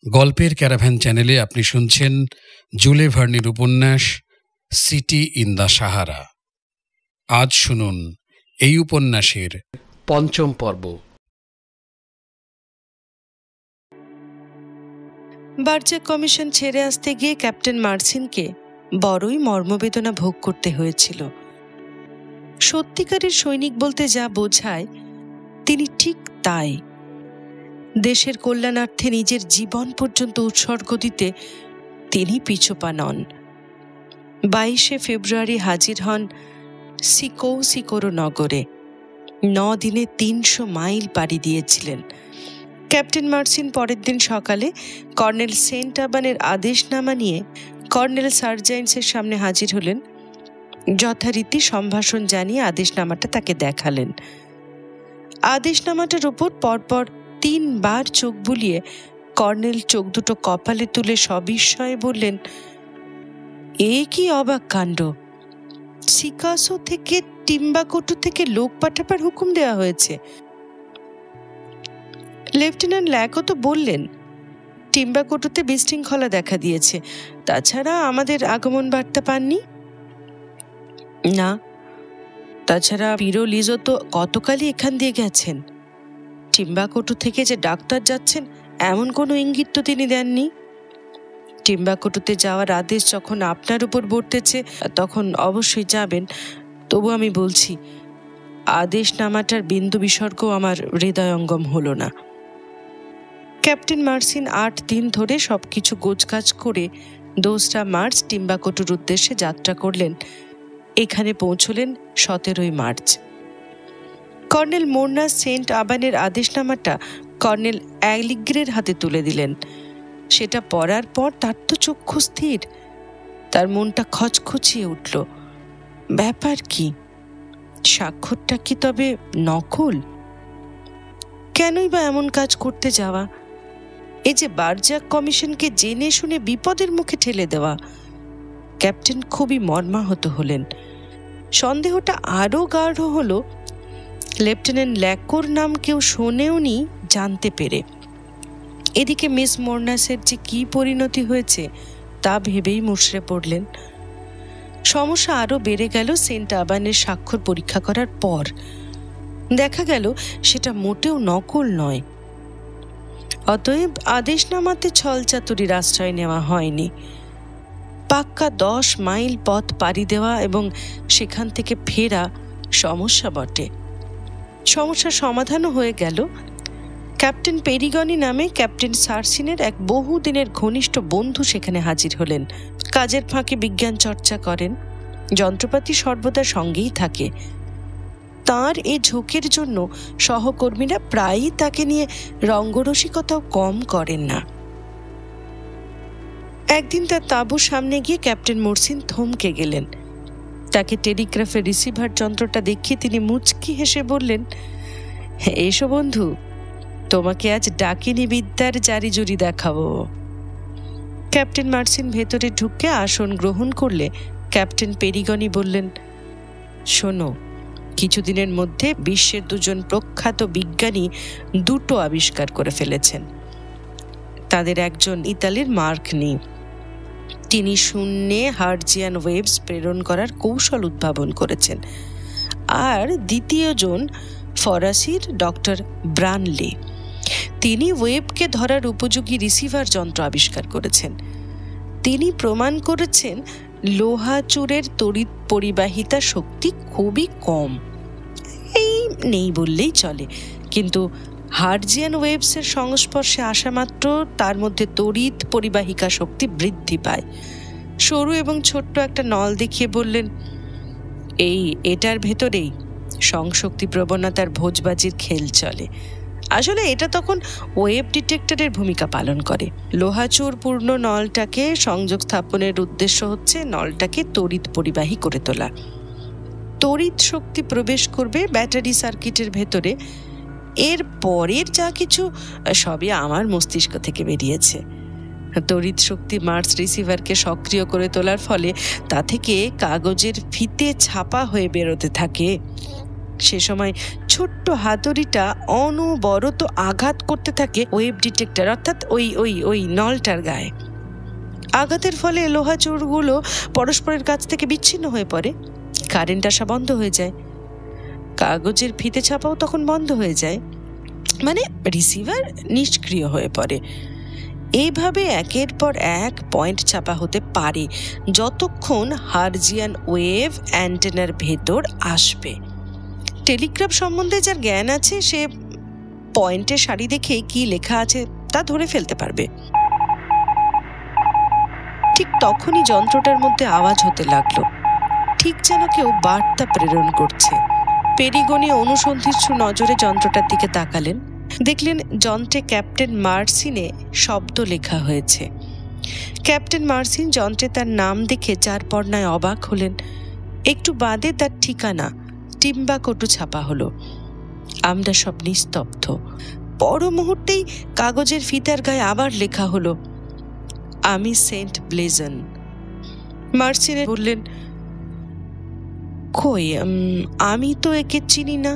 গল্পের ক্যারাভ্যান চ্যানেলে আপনি শুনছেন জুলে ভার্নির উপন্যাস সিটি ইন দ্য সাহারা। আজ শুনুন এই উপন্যাসের পঞ্চম পর্ব। বার্জাক কমিশন ছেড়ে আসতে গিয়ে ক্যাপ্টেন মার্সিনকে বড়ই মর্মবেদনা ভোগ করতে হয়েছিল। সত্যিকারের সৈনিক বলতে যা বোঝায় তিনি ঠিক তাই। দেশের কল্যাণার্থে নিজের জীবন পর্যন্ত উৎসর্গ দিতে তিনি পিছুপা নন। 22শে ফেব্রুয়ারি হাজির হন সিকোরো নগরে। 9 দিনে 300 মাইল পাড়ি দিয়েছিলেন। ক্যাপ্টেন মার্সিন পরের দিন সকালে কর্নেল সেন্ট আবানের আদেশনামা নিয়ে কর্নেল সার্জাইন্সের সামনে হাজির হলেন। যথারীতি সম্ভাষণ জানিয়ে আদেশনামাটা তাকে দেখালেন। আদেশনামাটার উপর পরপর 3 বার চোখ বুলিয়ে কর্নেল চোখ দুটো কপালে তুলে সবিস্ময়ে বললেন, এ কি অবাক কাণ্ড! সিকাসো থেকে টিম্বাকোটু থেকে লোক পাঠাবার হুকুম দেওয়া হয়েছে। লেফটেন্যান্ট ল্যাকও তো বললেন টিম্বাকোটুতে বিশৃঙ্খলা দেখা দিয়েছে, তাছাড়া আমাদের আগমন বার্তা পাননি। না, তাছাড়া পিরো লিজো তো গতকালই এখান দিয়ে গেছেন। টিম্বাকোটু থেকে যে ডাক্তার যাচ্ছেন এমন কোনো ইঙ্গিত তো তিনি দেননি। টিম্বাকোটুতে যাওয়ার আদেশ যখন আপনার উপর বর্তেছে তখন অবশ্যই যাবেন। তবু আমি বলছি, আদেশনামাটার বিন্দু বিসর্গ আমার হৃদয়ঙ্গম হলো না। ক্যাপ্টেন মার্সিন 8 দিন ধরে সবকিছু গোছগাছ করে 2রা মার্চ টিম্বাকোটুর উদ্দেশ্যে যাত্রা করলেন। এখানে পৌঁছলেন 17ই মার্চ। কর্নেল মোর্না সেন্ট আবানের আদেশনামাটা কর্নেল অ্যালিগ্রের হাতে তুলে দিলেন। সেটা পড়ার পর তার তো চক্ষু স্থির, তার মনটা খচখচিয়ে উঠল। ব্যাপার কি? স্বাক্ষরটা কি তবে নকল? কেনই বা এমন কাজ করতে যাওয়া? এই যে বার্জাক কমিশনকে জেনে শুনে বিপদের মুখে ঠেলে দেওয়া। ক্যাপ্টেন খুবই মর্মাহত হলেন। সন্দেহটা আরও গাঢ় হলো লেফটেন্যান্ট ল্যাকোর নাম কেউ শোনেওনি জানতে পেরে। এদিকে মিস মোর্নাসের যে কি পরিণতি হয়েছে তা ভেবেই মুষড়ে পড়লেন। সমস্যা আরও বেড়ে গেল সেন্ট আবানের স্বাক্ষর পরীক্ষা করার পর। দেখা গেল সেটা মোটেও নকল নয়। অতএব আদেশনামাতে ছলচাতুরির আশ্রয় নেওয়া হয়নি। পাক্কা 10 মাইল পথ পাড়ি দেওয়া এবং সেখান থেকে ফেরা সমস্যা বটে। সমস্যার সমাধানও হয়ে গেল। ক্যাপ্টেন পেরিগনি নামে ক্যাপ্টেন সার্সিনের এক বহুদিনের ঘনিষ্ঠ বন্ধু সেখানে হাজির হলেন। কাজের ফাঁকে বিজ্ঞান চর্চা করেন, যন্ত্রপাতি সর্বদা সঙ্গেই থাকে। তাঁর এই ঝোঁকের জন্য সহকর্মীরা প্রায়ই তাকে নিয়ে রঙ্গরসিকতাও কম করেন না। একদিন তার তাঁবুর সামনে গিয়ে ক্যাপ্টেন মার্সিন থমকে গেলেন। তাকে টেলিগ্রাফের রিসিভার যন্ত্রটা দেখিয়ে তিনি মুচকি হেসে বললেন, এসো বন্ধু, তোমাকে আজ ডাকিনী বিদ্যার জারিজুরি দেখাবো। ক্যাপ্টেন মার্সিন ভেতরে ঢুকে আসন গ্রহণ করলে ক্যাপ্টেন পেরিগনি বললেন, শোনো, কিছুদিনের মধ্যে বিশ্বের 2জন প্রখ্যাত বিজ্ঞানী 2টো আবিষ্কার করে ফেলেছেন। তাদের একজন ইতালির মার্কনি, তিনি শূন্যে হার্জিয়ান ওয়েভস প্রেরণ করার কৌশল উদ্ভাবন করেছেন। আর দ্বিতীয়জন ফরাসির ডক্টর ব্রানলি, তিনি ওয়েবকে ধরার উপযোগী রিসিভার যন্ত্র আবিষ্কার করেছেন। তিনি প্রমাণ করেছেন লোহা চূড়ের তড়িৎ পরিবাহিতা শক্তি খুবই কম, এই নেই বললেই চলে। কিন্তু হার্জিয়ান ওয়েভসের সংস্পর্শে আসা মাত্র তার মধ্যে তড়িৎ পরিবাহিকা শক্তি বৃদ্ধি পায়। সরু এবং ছোট্ট একটা নল দেখিয়ে বললেন, এটার ভেতরেই সংশক্তি প্রবণতার ভোজবাজির খেল চলে। আসলে এটা তখন ওয়েব ডিটেক্টরের ভূমিকা পালন করে। লোহাচুর পূর্ণ নলটাকে সংযোগ স্থাপনের উদ্দেশ্য হচ্ছে নলটাকে তড়িৎ পরিবাহী করে তোলা। তড়িৎ শক্তি প্রবেশ করবে ব্যাটারি সার্কিটের ভেতরে। এর পরের যা কিছু সবই আমার মস্তিষ্ক থেকে বেরিয়েছে। তড়িৎ শক্তি মার্স রিসিভারকে সক্রিয় করে তোলার ফলে তা থেকে কাগজের ফিতে ছাপা হয়ে বেরোতে থাকে। সে সময় ছোট্ট হাতুড়িটা অনবরত আঘাত করতে থাকে ওয়েব ডিটেক্টর, অর্থাৎ ওই নলটার গায়ে। আঘাতের ফলে লোহা চোরগুলো পরস্পরের কাছ থেকে বিচ্ছিন্ন হয়ে পড়ে, কারেন্ট আসা বন্ধ হয়ে যায়, কাগজের ফিতে ছাপাও তখন বন্ধ হয়ে যায়, মানে রিসিভার নিষ্ক্রিয় হয়ে পড়ে। এইভাবে একের পর এক পয়েন্ট ছাপা হতে পারে যতক্ষণ হার্জিয়ান ওয়েভ অ্যান্টেনার ভেতর আসবে। টেলিগ্রাফ সম্বন্ধে যার জ্ঞান আছে সে পয়েন্টের সারি দেখে কি লেখা আছে তা ধরে ফেলতে পারবে। ঠিক তখনই যন্ত্রটার মধ্যে আওয়াজ হতে লাগলো, ঠিক যেন কেউ বার্তা প্রেরণ করছে। পেরিগনি অনুসন্ধিৎসু নজরে যন্ত্রটার দিকে তাকালেন, দেখলেন যন্ত্রে ক্যাপ্টেন মার্সিনে শব্দ লেখা হয়েছে। ক্যাপ্টেন মার্সিন যন্ত্রে তার নাম দেখে 4 পর্নায় অবাক হলেন। একটু বাদে তার ঠিকানা টিম্বাকোটু ছাপা হলো। আমরা সব নিস্তব্ধ। পর মুহূর্তেই কাগজের ফিতার গায়ে আবার লেখা হলো, আমি সেন্ট ব্লেজন। মার্সিনে বললেন, কই, আমি তো একে চিনি না।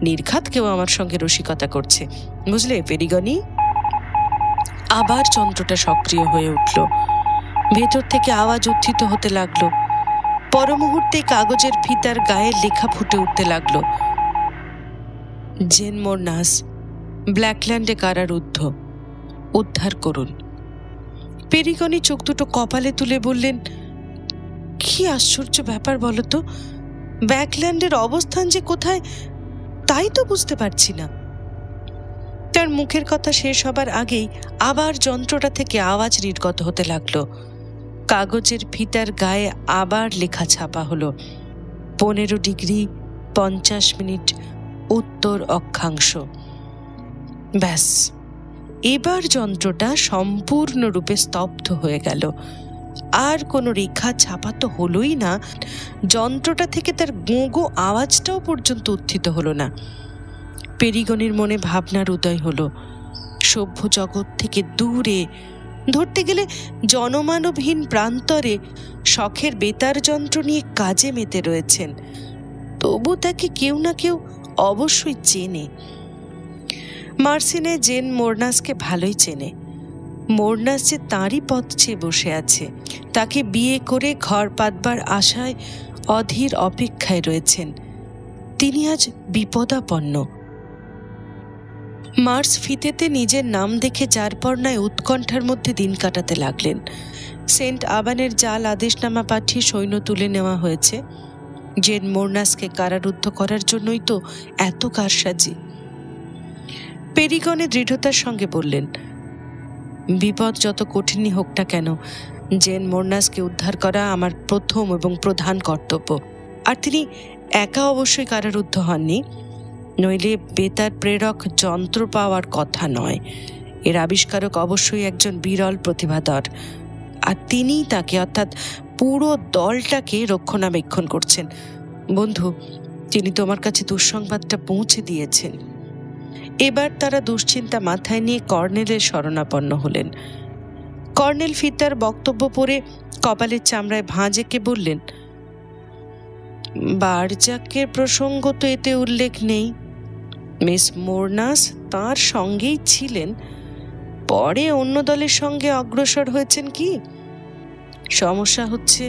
নির্ঘাত কেউ আমার সঙ্গে রসিকতা করছে, বুঝলে পেরিগনি। আবার যন্ত্রটা সক্রিয় হয়ে উঠল, ভেতর থেকে আওয়াজ উত্থিত হতে লাগলো। পর মুহূর্তে কাগজের ফিতার গায়ে লেখা ফুটে উঠতে লাগলো, জেন মোরনাস, ব্ল্যাকল্যান্ডে কারারুদ্ধ, উদ্ধার করুন। পেরিগনি চোখ দুটো কপালে তুলে বললেন, কি আশ্চর্য ব্যাপার বলতো, ব্ল্যাকল্যান্ডের অবস্থান যে কোথায় তাই তো বুঝতে পারছি না। তার মুখের কথা শেষ হবার আগেই আবার যন্ত্রটা থেকে আওয়াজ নির্গত হতে লাগলো। কাগজের ফিতার গায়ে আবার লেখা ছাপা হলো, 15 ডিগ্রি 50 মিনিট উত্তর অক্ষাংশ। ব্যাস, এবার যন্ত্রটা সম্পূর্ণরূপে স্তব্ধ হয়ে গেল। আর কোনো রেখা ছাপা তো হলোই না, যন্ত্রটা থেকে তার গোঁ আওয়াজটাও পর্যন্ত উত্থিত হলো না। পেরিগনির মনে ভাবনার উদয় হলো, সভ্য জগৎ থেকে দূরে, ধরতে গেলে জনমানবহীন প্রান্তরে শখের বেতার যন্ত্র নিয়ে কাজে মেতে রয়েছেন, তবু তাকে কেউ না কেউ অবশ্যই চেনে। মার্সিনে জেন মোরনাসকে ভালোই চেনে। মোরনাস যে তাঁরই পথ চেয়ে বসে আছে, তাকে বিয়ে করে ঘর পাতবার আশায় অধীর অপেক্ষায় রয়েছেন। তিনি আজ বিপদাপন্ন। মার্স ফিতেতে নিজের নাম দেখে 4 পর্নায় উৎকণ্ঠার মধ্যে দিন কাটাতে লাগলেন। সেন্ট আবানের জাল আদেশনামা পাঠিয়ে সৈন্য তুলে নেওয়া হয়েছে। জেন মোরনাসকে কারারুদ্ধ করার জন্যই তো এত কারসাজি। পেরিগনে দৃঢ়তার সঙ্গে বললেন, বিপদ যত কঠিনই হোক না কেন, জেন মোরনাসকে উদ্ধার করা আমার প্রথম এবং প্রধান কর্তব্য। আর তিনি একা অবশ্যই কারারুদ্ধ হননি, নইলে বেতার প্রেরক যন্ত্র পাওয়ার কথা নয়। এর আবিষ্কারক অবশ্যই একজন বিরল প্রতিভাধর, আর তিনিই তাকে, অর্থাৎ পুরো দলটাকে রক্ষণাবেক্ষণ করছেন। বন্ধু, তিনি তোমার কাছে দুঃসংবাদটা পৌঁছে দিয়েছেন। এবার তারা দুশ্চিন্তা মাথায় নিয়ে কর্নেলের শরণাপন্ন হলেন। কর্নেল ফিতার বক্তব্য পড়ে কপালের চামড়ায় ভাঁজ এঁকে বললেন, বারজাকের প্রসঙ্গ তো এতে উল্লেখ নেই। মিস মোরনাস তাঁর সঙ্গেই ছিলেন, পরে অন্য দলের সঙ্গে অগ্রসর হয়েছেন কি? সমস্যা হচ্ছে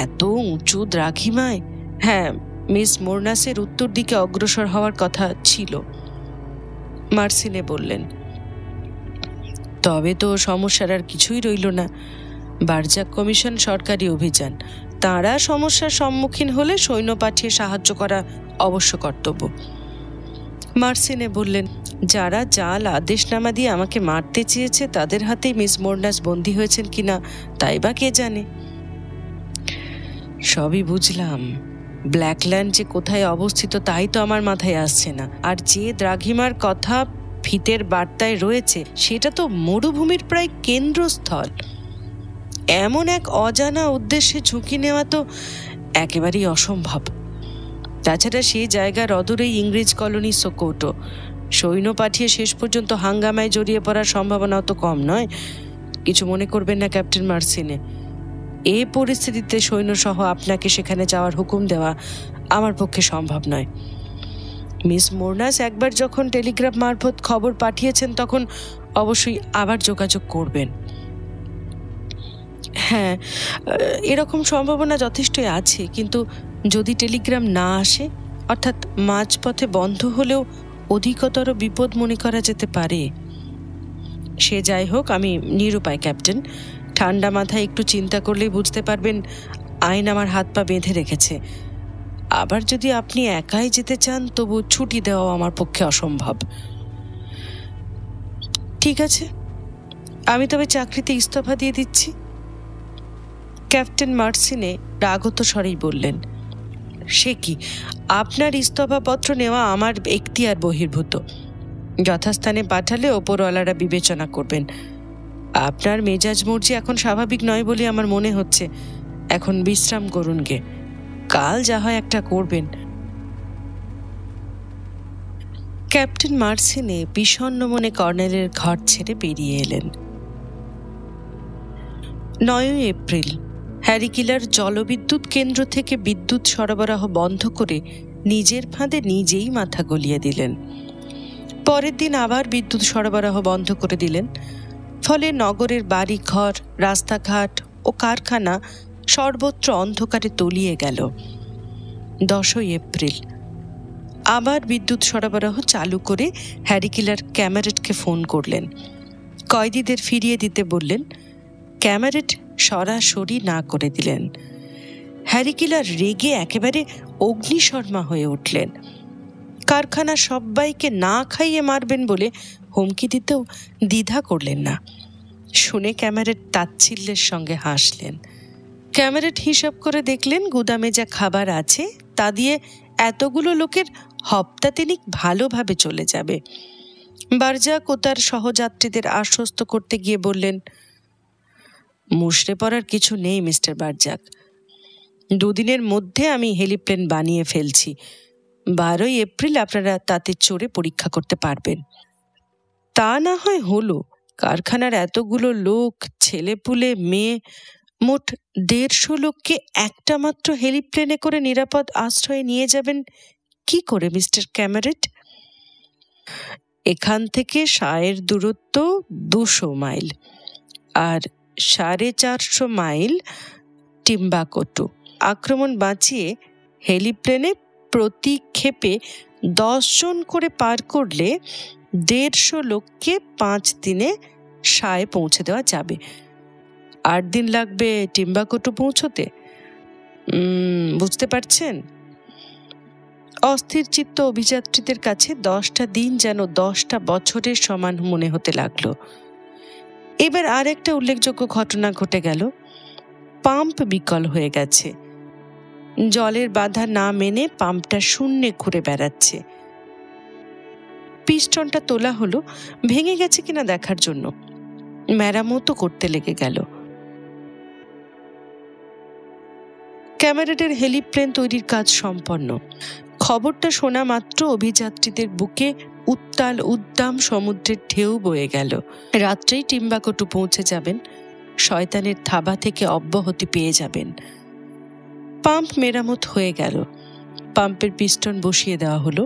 এত উঁচু দ্রাঘিমায়। হ্যাঁ, মিস মোরনাসের উত্তর দিকে অগ্রসর হওয়ার কথা ছিল, মার্সিনে বললেন। তবে তো সমস্যার আর কিছুই রইল না। বারজাক কমিশন সরকারি অভিযান, তাঁরা সমস্যার সম্মুখীন হলে সৈন্য পাঠিয়ে সাহায্য করা অবশ্য কর্তব্য। মার্সিনে বললেন, যারা জাল আদেশনামা দিয়ে আমাকে মারতে চেয়েছে তাদের হাতেই মিস মোরনাস বন্দী হয়েছেন কিনা তাই বা কে জানে। সবই বুঝলাম, ব্ল্যাকল্যান্ড যে কোথায় অবস্থিত তাই তো আমার মাথায় আসছে না। আর যে দ্রাঘিমার কথা ফিতের বার্তায় রয়েছে সেটা তো মরুভূমির প্রায় কেন্দ্রস্থল। এমন এক অজানা উদ্দেশ্যে ঝুঁকি নেওয়া তো একেবারেই অসম্ভব। তাছাড়া সেই জায়গার অদূরেই ইংরেজ কলোনি সোকোটো, সৈন্য পাঠিয়ে শেষ পর্যন্ত হাঙ্গামায় জড়িয়ে পড়ার সম্ভাবনাও তো কম নয়। কিছু মনে করবেন না ক্যাপ্টেন মার্সিনে, এই পরিস্থিতিতে সৈন্যসহ আপনাকে সেখানে যাওয়ার হুকুম দেওয়া আমার পক্ষে সম্ভব নয়। মিস মোরনাস একবার যখন টেলিগ্রাফ মারফত খবর পাঠিয়েছেন তখন অবশ্যই আবার যোগাযোগ করবেন। হ্যাঁ, এরকম সম্ভাবনা যথেষ্টই আছে, কিন্তু যদি টেলিগ্রাম না আসে, অর্থাৎ মাঝপথে বন্ধ হলেও অধিকতর বিপদ মনে করা যেতে পারে। সে যাই হোক, আমি নিরুপায় ক্যাপ্টেন। ঠান্ডা মাথায় একটু চিন্তা করলেই বুঝতে পারবেন আইন আমার হাত পা বেঁধে রেখেছে। আবার যদি আপনি একাই যেতে চান তবু ছুটি দেওয়া আমার পক্ষে অসম্ভব। ঠিক আছে, আমি তবে চাকরিতে ইস্তফা দিয়ে দিচ্ছি। ক্যাপ্টেন মার্সিনে রাগত স্বরেই বললেন, সে কি, আপনার ইস্তফাপত্র নেওয়া আমার এখতিয়ার বহির্ভূত। যথাস্থানে পাঠালে ওপরওয়ালারা বিবেচনা করবেন। আপনার মেজাজ মর্জি এখন স্বাভাবিক নয় বলে আমার মনে হচ্ছে। এখন বিশ্রাম করুন গে, কাল যা হয় একটা করবেন। ক্যাপ্টেন মার্সিনে বিষণ্ণ মনে কর্নেলের ঘর ছেড়ে বেরিয়ে এলেন। 9 এপ্রিল হ্যারিকিলার জলবিদ্যুৎ কেন্দ্র থেকে বিদ্যুৎ সরবরাহ বন্ধ করে নিজের ফাঁদে নিজেই মাথা গলিয়ে দিলেন। পরের দিন আবার বিদ্যুৎ সরবরাহ বন্ধ করে দিলেন। ফলে নগরের বাড়ি ঘর, রাস্তাঘাট ও কারখানা সর্বত্র অন্ধকারে তলিয়ে গেল। 10 এপ্রিল আবার বিদ্যুৎ সরবরাহ চালু করে হ্যারিকিলার ক্যামেরেটকে ফোন করলেন। কয়েদিদের ফিরিয়ে দিতে বললেন। ক্যামেরেট সরাসরি না করে দিলেন। হ্যারিকিলার রেগে একেবারে অগ্নিশর্মা হয়ে উঠলেন। কারখানা সবাইকে না খাইয়ে মারবেন বলে হুমকি দিতেও দ্বিধা করলেন না। শুনে ক্যামেরেট তাচ্ছিল্যের সঙ্গে হাসলেন। ক্যামেরেট হিসাব করে দেখলেন গুদামে যা খাবার আছে তা দিয়ে এতগুলো লোকের হপ্তা তিনিক ভালোভাবে চলে যাবে। বারজাক ও তার সহযাত্রীদের আশ্বস্ত করতে গিয়ে বললেন, মুষড়ে পড়ার কিছু নেই মিস্টার বারজাক। 2 দিনের মধ্যে আমি হেলিপ্লেন বানিয়ে ফেলছি। 12 এপ্রিল আপনারা তাতে চড়ে পরীক্ষা করতে পারবেন। তা না হয় হলো, কারখানার এতগুলো লোক, ছেলেপুলে, মেয়ে, মোট 150 লোককে একটা মাত্র হেলিপ্লেনে করে নিরাপদ আশ্রয়ে নিয়ে যাবেন কি করে মিস্টার ক্যামেরেট? এখান থেকে শায়ের দূরত্ব 200 মাইল আর 450 মাইল টিম্বাকটু। আক্রমণ বাঁচিয়ে হেলিপ্লেনে প্রতি ক্ষেপে 10 জন করে পার করলে 150 লোককে 5 দিনে শায়ে পৌঁছে দেওয়া যাবে। 8 দিন লাগবে টিম্বাকটু পৌঁছতে। বুঝতে পারছেন? অস্থির চিত্ত অভিযাত্রীদের কাছে 10টা দিন যেন 10টা বছরের সমান মনে হতে লাগলো। এবার আর একটা উল্লেখযোগ্য ঘটনা ঘটে গেল। পাম্প বিকল হয়ে গেছে। জলের বাধা না মেনে পাম্পটা শূন্যে ঘুরে বেড়াচ্ছে। পিস্টনটা তোলা হলো, ভেঙে গেছে কিনা দেখার জন্য। মেরামতও করতে লেগে গেল। ক্যামেরেটের হেলিপ্লেন তৈরির কাজ সম্পন্ন। খবরটা শোনা মাত্র অভিযাত্রীদের বুকে উত্তাল উদ্দাম সমুদ্রের ঢেউ বয়ে গেল। রাত্রেই টিম্বাকটু পৌঁছে যাবেন, শয়তানের থাবা থেকে অব্যাহতি পেয়ে যাবেন। পাম্প মেরামত হয়ে গেল। পাম্পের পিস্টন বসিয়ে দেওয়া হলো।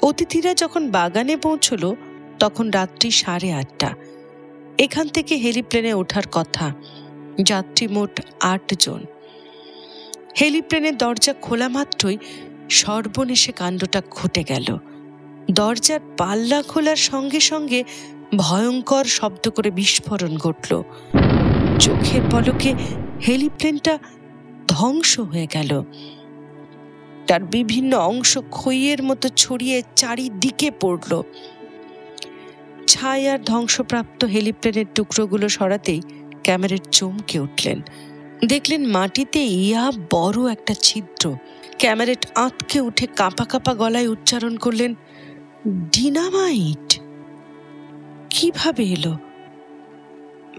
অতিথিরা যখন বাগানে পৌঁছলো তখন রাত্রি 8:30। এখান থেকে হেলিপ্লেনে ওঠার কথা। যাত্রী মোট 8 জন। হেলিপ্লেনের দরজা খোলা মাত্রই সর্বনেশে কাণ্ডটা ঘটে গেল। দরজার পাল্লা খোলার সঙ্গে সঙ্গে ভয়ঙ্কর শব্দ করে বিস্ফোরণ ঘটল। চোখের পলকে হেলিপ্লেনটা ধ্বংস হয়ে গেল। তার বিভিন্ন অংশ খইয়ের মতো ছড়িয়ে চারিদিকে পড়ল। ছায়ার ধ্বংসপ্রাপ্ত হেলিপ্লেনের টুকরোগুলো সরাতেই ক্যামেরেট চমকে উঠলেন। দেখলেন মাটিতে ইয়া বড় একটা ছিদ্র। ক্যামেরেট আঁতকে উঠে কাঁপা কাঁপা গলায় উচ্চারণ করলেন, ডিনামাইট! কিভাবে এলো?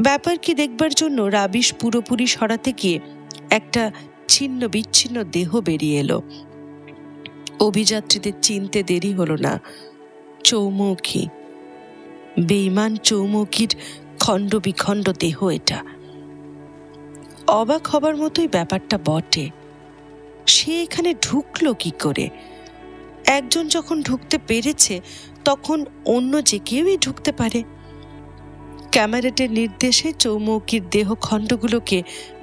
ব্যাপার কি দেখবার জন্য রাবিশ পুরোপুরি সরাতে গিয়ে একটা ছিন্ন বিচ্ছিন্ন দেহ বেরিয়ে এলো। অভিযাত্রীদের চিনতে দেরি হলো না। চৌমুখী, বেঈমান চৌমুখীর খণ্ড বিখণ্ড দেহ এটা। অবাক হবার মতোই ব্যাপারটা বটে। সে এখানে ঢুকলো কি করে? একজন যখন ঢুকতে পেরেছে তখন অন্য যে কেউই ঢুকতে পারে। ক্যামেরেটের নির্দেশে চৌমৌকির দেহ খণ্ডগুলোকে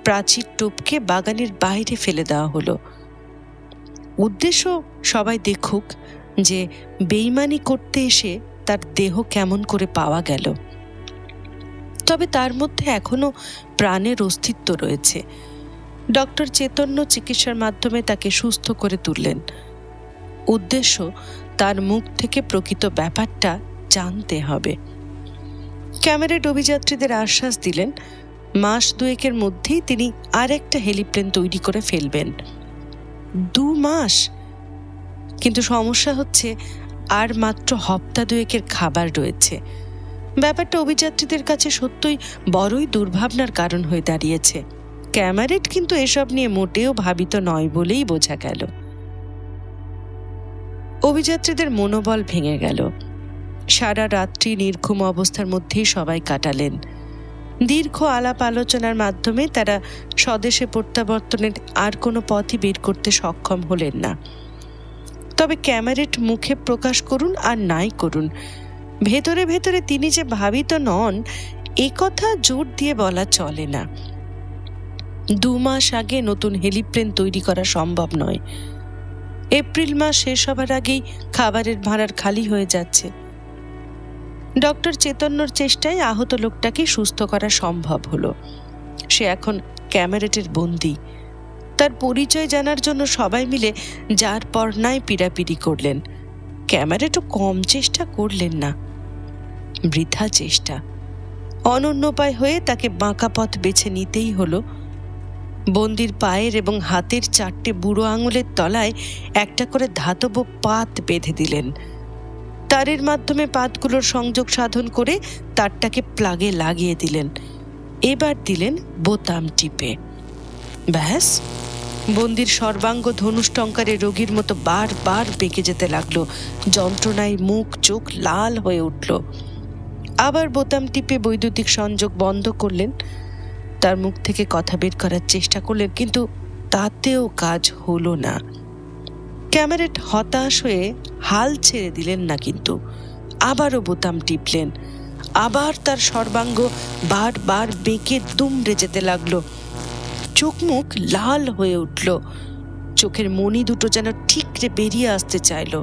প্রাচীর টপকে বাগানের বাইরে ফেলে দেওয়া হলো। উদ্দেশ্য সবাই দেখুক যে বেইমানি করতে এসে তার দেহ কেমন করে পাওয়া গেল। তবে তার মধ্যে এখনো প্রাণের অস্তিত্ব রয়েছে। ডক্টর চৈতন্য চিকিৎসার মাধ্যমে তাকে সুস্থ করে তুললেন। উদ্দেশ্য তার মুখ থেকে প্রকৃত ব্যাপারটা জানতে হবে। ক্যামেরেট অভিযাত্রীদের আশ্বাস দিলেন 2 মাস মধ্যেই তিনি আর একটা হেলিপ্লেন তৈরি করে ফেলবেন। 2 মাস? কিন্তু সমস্যা হচ্ছে আর মাত্র সপ্তাহ 2 খাবার রয়েছে। ব্যাপারটা অভিযাত্রীদের কাছে সত্যই বড়ই দুর্ভাবনার কারণ হয়ে দাঁড়িয়েছে। ক্যামেরেট কিন্তু এসব নিয়ে মোটেও ভাবিত নয় বলেই বোঝা গেল। অভিযাত্রীদের মনোবল ভেঙে গেল। সারা রাত্রি নির্ঘুম অবস্থার মধ্যেই সবাই কাটালেন। দীর্ঘ আলাপ আলোচনার মাধ্যমে তারা স্বদেশে প্রত্যাবর্তনের আর কোনো পথই বের করতে সক্ষম হলেন না। তবে ক্যামেরেট মুখে প্রকাশ করুন আর নাই করুন, ভেতরে ভেতরে তিনি যে ভাবিত নন এ কথা জোর দিয়ে বলা চলে না। 2 মাস আগে নতুন হেলিপ্লেন তৈরি করা সম্ভব নয়। এপ্রিল মাস শেষ হবার আগেই খাবারের ভাঁড়ার খালি হয়ে যাচ্ছে। ডক্টর চৈতন্যর চেষ্টায় আহত লোকটাকে সুস্থ করা সম্ভব হলো। সে এখন ক্যামেরেটের বন্দী। তার পরিচয় জানার জন্য সবাই মিলে যার পর নাই পিড়াপিড়ি করলেন। ক্যামেরেটও কম চেষ্টা করলেন না, বৃথা চেষ্টা। অনন্যোপায় হয়ে তাকে বাঁকা পথ বেছে নিতেই হলো। বন্দির পায়ের এবং হাতের 4টে বুড়ো আঙুলের তলায় একটা করে ধাতব পাত বেঁধে দিলেন। তারের মাধ্যমে পাতগুলোর সংযোগ সাধন করে তারটাকে প্লাগে লাগিয়ে দিলেন। এবার দিলেন বোতাম টিপে। ব্যাস, বন্দির সর্বাঙ্গ ধনুষ্টঙ্কারে রোগীর মতো বারবার বেঁকে যেতে লাগলো। যন্ত্রণায় মুখ চোখ লাল হয়ে উঠল। আবার বোতাম টিপে বৈদ্যুতিক সংযোগ বন্ধ করলেন। তার মুখ থেকে কথা বের করার চেষ্টা করলেন, কিন্তু তাতেও কাজ হলো না। ক্যামেরেট হতাশ হয়ে হাল ছেড়ে দিলেন না, কিন্তু আবারও বোতাম টিপলেন। আবার তার সর্বাঙ্গ বারবার বেঁকে দুমড়ে যেতে লাগলো। চোখ মুখ লাল হয়ে উঠল। চোখের মণি দুটো যেন ঠিকরে বেরিয়ে আসতে চাইল।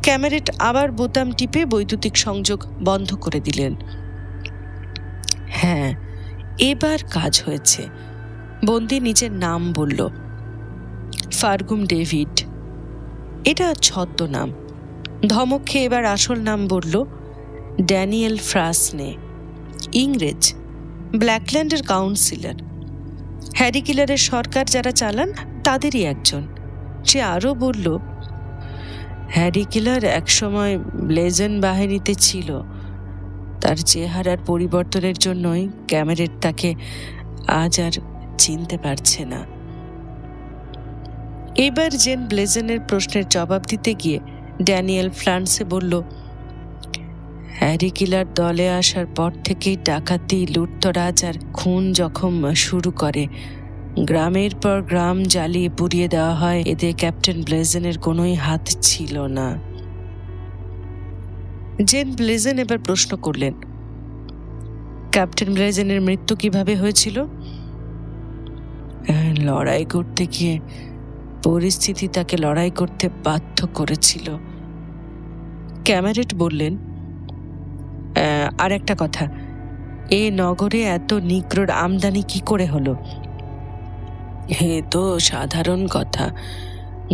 ক্যামেরেট আবার বোতাম টিপে বৈদ্যুতিক সংযোগ বন্ধ করে দিলেন। হ্যাঁ, এবার কাজ হয়েছে। বন্দি নিজের নাম বলল, ফার্গুম ডেভিড। এটা ছদ্মনাম। ধমক খেয়ে এবার আসল নাম বলল, ড্যানিয়েল ফ্রাসনে, ইংরেজ, ব্ল্যাকল্যান্ডের কাউন্সিলর। হ্যারি কিলারের সরকার যারা চালান তাদেরই একজন। সে আরও বলল, হ্যারি কিলার একসময় ব্লেজেন বাহিনীতে ছিল। তার চেহারার পরিবর্তনের জন্যই ক্যামেরেট তাকে আজ আর চিনতে পারছে না। এবার জেন ব্লেজেনের প্রশ্নের জবাব দিতে গিয়ে ড্যানিয়েল ফ্রান্সে বলল, হ্যারি কিলার দলে আসার পর থেকেই ডাকাতি, লুটতরাজ আর খুন জখম শুরু করে। গ্রামের পর গ্রাম জ্বালিয়ে পুড়িয়ে দেওয়া হয়। এতে ক্যাপ্টেন ব্লেজেনের কোনোই হাত ছিল না। জেন ব্লেজেন এবার প্রশ্ন করলেন, ক্যাপ্টেন ব্লেজেনের মৃত্যু কিভাবে হয়েছিল? লড়াই করতে গিয়ে পরিস্থিতি তাকে লড়াই করতে বাধ্য করেছিল। ক্যামেরেট বললেন, আর একটা কথা, এ নগরে এত নিগ্রোর আমদানি কি করে হলো? এ তো সাধারণ কথা,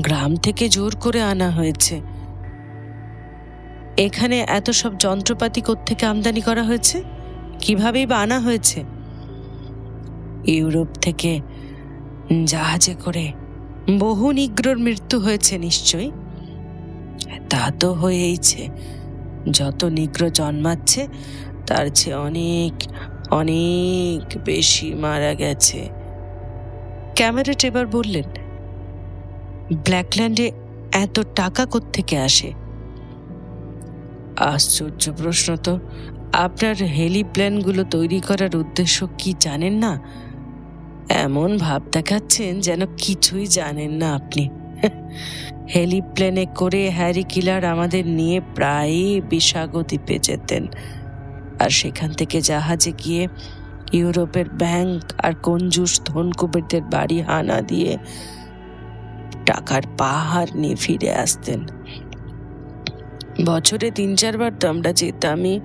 গ্রাম থেকে জোর করে আনা হয়েছে। এখানে এত সব যন্ত্রপাতি কোত্থেকে আমদানি করা হয়েছে? কিভাবেই বা আনা হয়েছে? ইউরোপ থেকে জাহাজে করে বহু নিগ্রোর মৃত্যু হয়েছে নিশ্চয়ই। তা তো হয়েইছে। যত নিগ্রো জন্মাচ্ছে তার চেয়ে অনেক অনেক বেশি মারা গেছে। ক্যামেরেট এবার বললেন, ব্ল্যাকল্যান্ডে এত টাকা কোত্থেকে আসে? আশ্চর্য প্রশ্ন তো। আপনার হেলিপ্লেনগুলো তৈরি করার উদ্দেশ্য কি জানেন না? এমন ভাব দেখাচ্ছেন যেন কিছুই জানেন না আপনি। হেলিপ্লেনে করে হ্যারি কিলার আমাদের নিয়ে প্রায়ই বিসাগো দ্বীপে যেতেন, আর সেখান থেকে জাহাজে গিয়ে ইউরোপের ব্যাংক আর কঞ্জুস ধনকুবেরদের বাড়ি হানা দিয়ে টাকার পাহাড় নিয়ে ফিরে আসতেন। বছরে 3-4 বার তো আমরা যেতামই।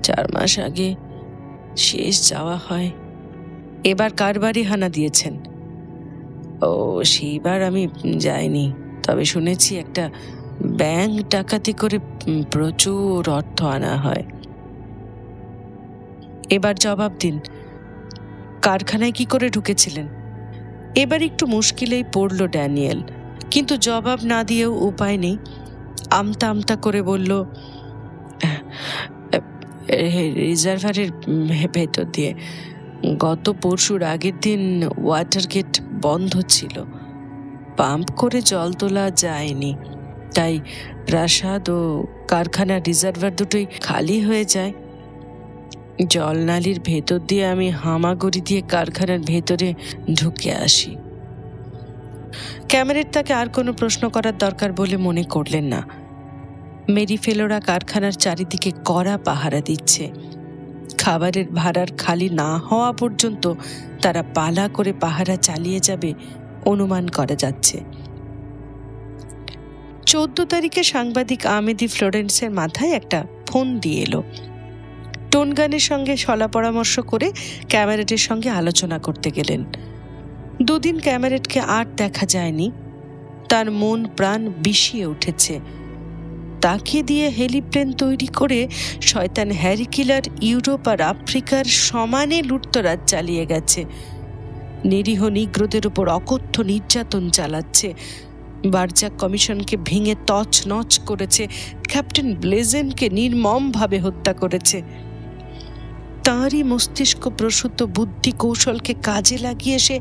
4 মাস আগে শেষ যাওয়া হয়। এবার কার বাড়ি হানা দিয়েছেন? ও, সেইবার আমি যাইনি, তবে শুনেছি একটা ব্যাংক ডাকাতি করে প্রচুর অর্থ আনা হয়। এবার জবাব দিন, কারখানায় কি করে ঢুকেছিলেন? এবার একটু মুশকিলেই পড়ল ড্যানিয়েল, কিন্তু জবাব না দিয়েও উপায় নেই। আমতা আমতা করে বলল, রিজার্ভারের ভেতর দিয়ে। গত পরশুর আগের দিন ওয়াটার গেট বন্ধ ছিল, পাম্প করে জল তোলা যায়নি, তাই প্রাসাদ ও কারখানার রিজার্ভার দুটোই খালি হয়ে যায়। জলনালীর ভেতর দিয়ে আমি হামাগুড়ি দিয়ে কারখানার ভেতরে ঢুকে আসি। ক্যামেরেট তাকে আর কোনো প্রশ্ন করার দরকার বলে মনে করলেন না। মেরি ফেলোরা কারখানার চারিদিকে কড়া পাহারা দিচ্ছে। খাবারের ভাড়ার খালি না হওয়া পর্যন্ত তারা পালা করে পাহারা চালিয়ে যাবে অনুমান করা যাচ্ছে। 14 তারিখে সাংবাদিক আমেদি ফ্লোরেন্সের মাথায় একটা ফোন দিয়ে এলো। টোনগানের সঙ্গে সলা পরামর্শ করে ক্যামেরেটের সঙ্গে আলোচনা করতে গেলেন। 2 দিন ক্যামেরেটকে আর দেখা যায়নি। তার মন প্রাণ বিষিয়ে উঠেছে। তাকে দিয়ে হেলিপ্লেন তৈরি করে শয়তান হ্যারি কিলার ইউরোপ আর আফ্রিকার সমানে লুটতরাজ চালিয়ে গেছে। নিরীহ নিগ্রোদের উপর অকথ্য নির্যাতন চালাচ্ছে। বারজাক কমিশনকে ভেঙে তছনছ করেছে। ক্যাপ্টেন ব্লেজেনকে নির্মমভাবে হত্যা করেছে। তাঁরই মস্তিষ্ক প্রসূত বুদ্ধি কৌশলকে কাজে লাগিয়ে সে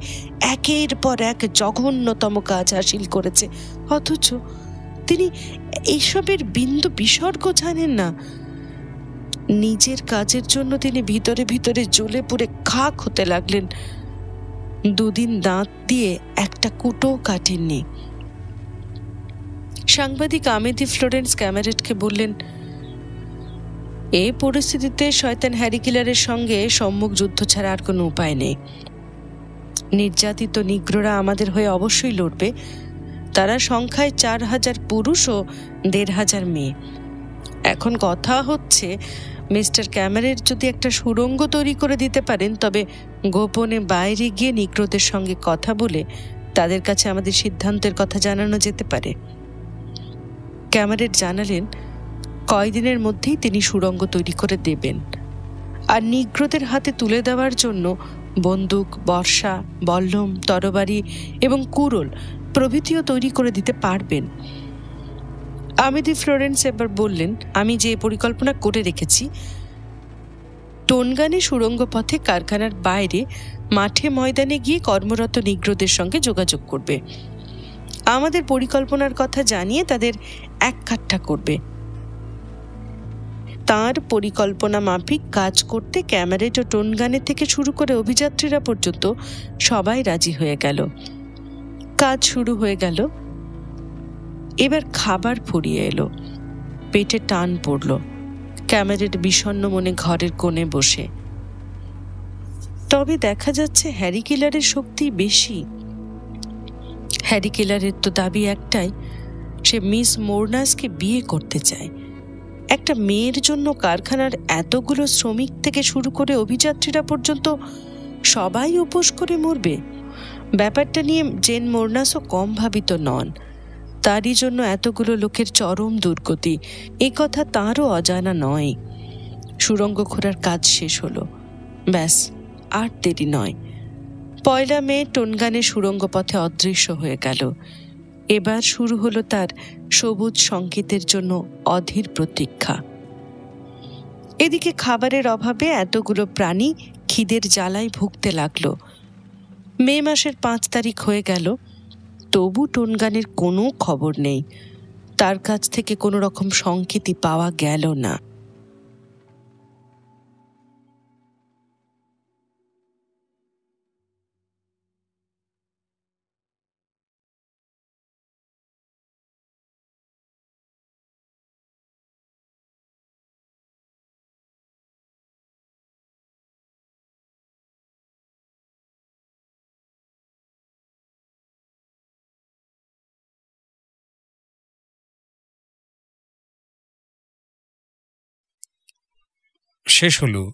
একের পর এক জঘন্যতম কাজ হাসিল করেছে। অথচ তিনি এইসবের বিন্দু বিসর্গ জানেন না। নিজের কাজের জন্য তিনি ভিতরে ভিতরে জ্বলে পুড়ে খাক হতে লাগলেন। 2 দিন দাঁত দিয়ে একটা কুটো কাটেননি। সাংবাদিক আমেদি ফ্লোরেন্স ক্যামেরেটকে বললেন, এই পরিস্থিতিতে শয়তান হ্যারি কিলারের সঙ্গে সম্মুখ যুদ্ধ ছাড়া আর কোনো উপায় নেই। নির্যাতিত নিগ্রোরা আমাদের হয়ে অবশ্যই লড়বে। তারা সংখ্যায় 4000 পুরুষ ও 1500 মেয়ে। এখন কথা হচ্ছে, মিস্টার ক্যামেরেট যদি একটা সুড়ঙ্গ তৈরি করে দিতে পারেন, তবে গোপনে বাইরে গিয়ে নিগ্রোদের সঙ্গে কথা বলে তাদের কাছে আমাদের সিদ্ধান্তের কথা জানানো যেতে পারে। ক্যামেরেট জানালেন, কয়দিনের মধ্যেই তিনি সুড়ঙ্গ তৈরি করে দেবেন, আর নিগ্রোদের হাতে তুলে দেওয়ার জন্য বন্দুক, বর্ষা, বল্লম, তরবারি এবং কুড়োল প্রভৃতিও তৈরি করে দিতে পারবেন। আমেদি ফ্লোরেন্স এবার বললেন, আমি যে পরিকল্পনা করে রেখেছি, টোনগানে সুড়ঙ্গ পথে কারখানার বাইরে মাঠে ময়দানে গিয়ে কর্মরত নিগ্রোদের সঙ্গে যোগাযোগ করবে। আমাদের পরিকল্পনার কথা জানিয়ে তাদের এক কাঠা করবে। তার পরিকল্পনা মাফিক কাজ করতে ক্যামেরেট ও টোনগানে থেকে শুরু করে অভিযাত্রীরা পর্যন্ত সবাই রাজি হয়ে গেল। কাজ শুরু হয়ে গেল। এবার খাবার ফুরিয়ে এলো। পেটে টান পড়ল। ক্যামেরেট বিষণ্ণ মনে ঘরের কোণে বসে। তবে দেখা যাচ্ছে হ্যারি কিলারের শক্তি বেশি। হ্যারি কিলারের তো দাবি একটাই, সে মিস মোরনাসকে বিয়ে করতে চায়। একটা মেয়ের জন্য কারখানার এতগুলো শ্রমিক থেকে শুরু করে অভিযাত্রীরা পর্যন্ত সবাই উপোস করে মরবে। ব্যাপারটা নিয়ে জেন মোরনাসও কম ভাবিত নন। তারই জন্য এতগুলো লোকের চরম দুর্গতি, এ কথা তাঁরও অজানা নয়। সুড়ঙ্গ খোঁড়ার কাজ শেষ হলো। ব্যাস, আর দেরি নয়। 1 মে টোনগানে সুড়ঙ্গ পথে অদৃশ্য হয়ে গেল। এবার শুরু হলো তার সবুজ সংকেতের জন্য অধীর প্রতীক্ষা। এদিকে খাবারের অভাবে এতগুলো প্রাণী খিদের জ্বালায় ভুগতে লাগলো। মে মাসের 5 তারিখ হয়ে গেল, তবু টোনগানের কোনো খবর নেই। তার কাছ থেকে কোনো রকম সংকেতই পাওয়া গেল না। শেষ হল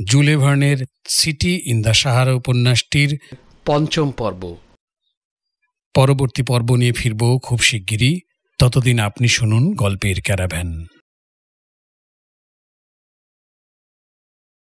জুলে ভার্নের সিটি ইন দ্য সাহারা উপন্যাসটির ৫ম পর্ব। পরবর্তী পর্ব নিয়ে ফিরব খুব শিগগিরই। ততদিন আপনি শুনুন গল্পের ক্যারাভ্যান।